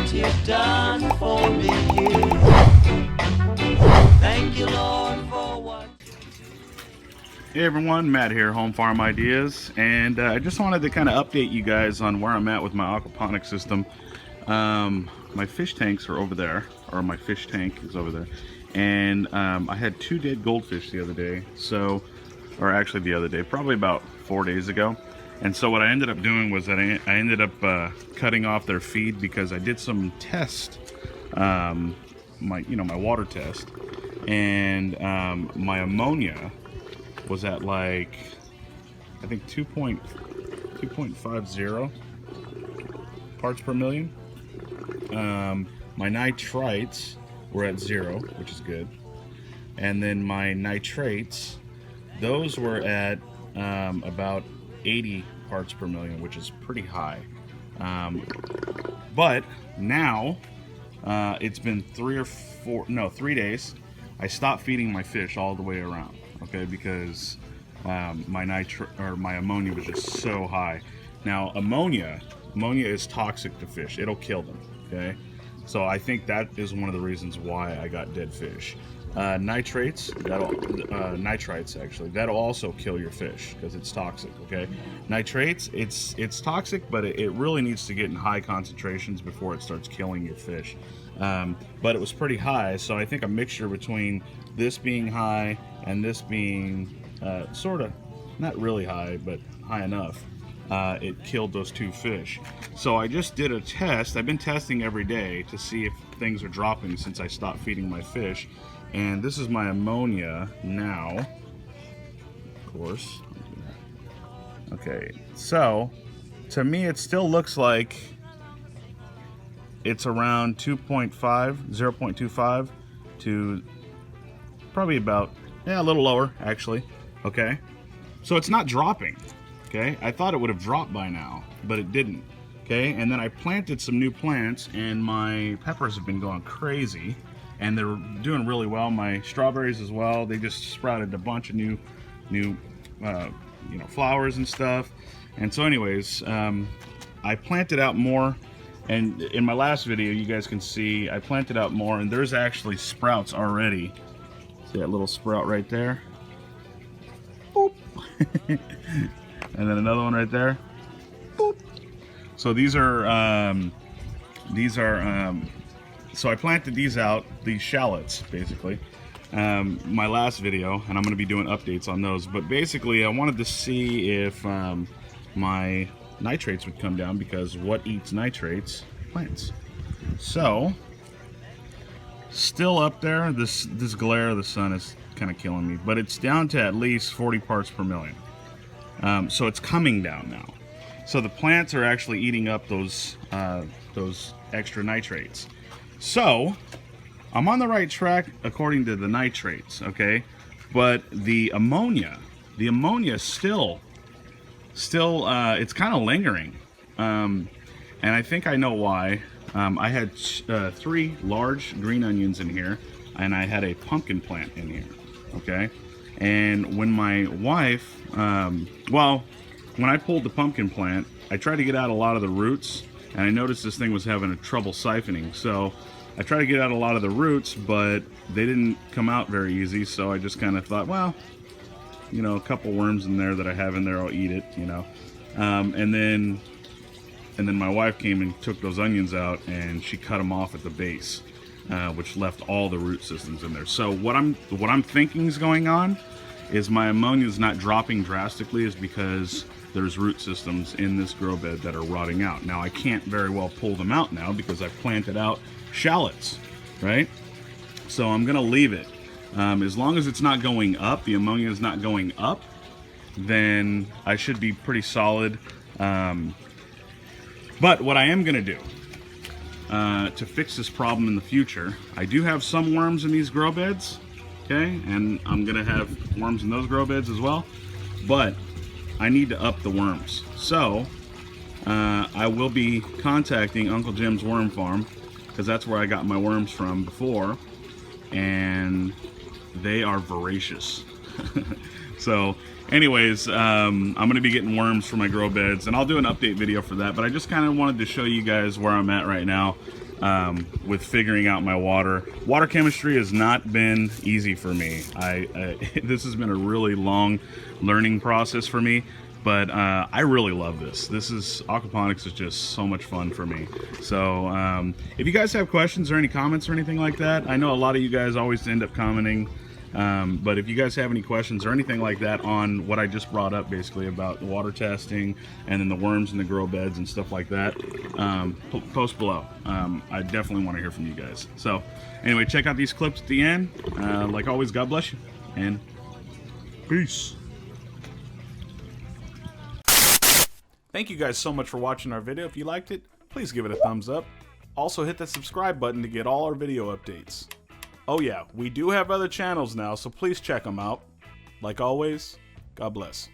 what you've done for me. Thank you, Lord, for what. Hey everyone, Matt here, Home Farm Ideas, and I just wanted to kind of update you guys on where I'm at with my aquaponic system. My fish tanks are over there, or my fish tank is over there, and I had 2 dead goldfish the other day, or actually the other day, probably about 4 days ago. And so what I ended up doing was that I ended up cutting off their feed because I did some test, my water test, and my ammonia was at like, I think 2.50 parts per million. My nitrites were at 0, which is good. And then my nitrates, those were at about 80 parts per million, which is pretty high. But now, it's been 3 days. I stopped feeding my fish all the way around, okay, because my ammonia was just so high. Now, ammonia is toxic to fish. It'll kill them, okay? So I think that is one of the reasons why I got dead fish. Nitrates, nitrites actually, that'll also kill your fish because it's toxic, okay? Nitrates, it's toxic, but it really needs to get in high concentrations before it starts killing your fish. But it was pretty high, so I think a mixture between this being high and this being sort of, not really high, but high enough, it killed those 2 fish. So I just did a test. I've been testing every day to see if things are dropping since I stopped feeding my fish. And this is my ammonia now, of course. Okay, so to me it still looks like it's around 0.25 to probably about, a little lower actually, okay? So it's not dropping, okay? I thought it would have dropped by now, but it didn't, okay? And then I planted some new plants and my peppers have been going crazy. And they're doing really well. My strawberries as well. They just sprouted a bunch of new flowers and stuff. And so, anyways, I planted out more. And in my last video, you guys can see I planted out more, and there's actually sprouts already. See that little sprout right there? Boop. And then another one right there. Boop. So these are. So I planted these out, these shallots, basically, my last video, and I'm going to be doing updates on those. But basically, I wanted to see if my nitrates would come down, because what eats nitrates? Plants. So, still up there. This glare of the sun is kind of killing me, but it's down to at least 40 parts per million. So it's coming down now. So the plants are actually eating up those extra nitrates. So, I'm on the right track according to the nitrates, okay? But the ammonia still, it's kind of lingering. And I think I know why. I had 3 large green onions in here, and I had a pumpkin plant in here, okay? And when my wife, when I pulled the pumpkin plant, I tried to get out a lot of the roots, and I noticed this thing was having a trouble siphoning. So I tried to get out a lot of the roots, but they didn't come out very easy. So I just kind of thought, well, a couple worms in there that I have in there, I'll eat it, and then my wife came and took those onions out, and she cut them off at the base, which left all the root systems in there. So what I'm thinking is going on is my ammonia is not dropping drastically is because there's root systems in this grow bed that are rotting out. Now I can't very well pull them out now because I've planted out shallots, right? So I'm gonna leave it. As long as it's not going up, the ammonia is not going up, then I should be pretty solid. But what I am gonna do to fix this problem in the future, I do have some worms in these grow beds, okay? And I'm gonna have worms in those grow beds as well, but I need to up the worms. So I will be contacting Uncle Jim's Worm Farm, because that's where I got my worms from before, and they are voracious. So anyways, I'm gonna be getting worms for my grow beds, and I'll do an update video for that, but I just kind of wanted to show you guys where I'm at right now. with figuring out my water. Water chemistry has not been easy for me. This has been a really long learning process for me, but I really love this. Aquaponics is just so much fun for me. So if you guys have questions or any comments or anything like that, I know a lot of you guys always end up commenting. But if you guys have any questions or anything like that on what I just brought up, basically about the water testing and then the worms in the grow beds and stuff like that, post below. I definitely want to hear from you guys. So anyway, check out these clips at the end. Like always, God bless you and peace. Thank you guys so much for watching our video. If you liked it, please give it a thumbs up. Also hit that subscribe button to get all our video updates. Oh yeah, we do have other channels now, so please check them out. Like always, God bless.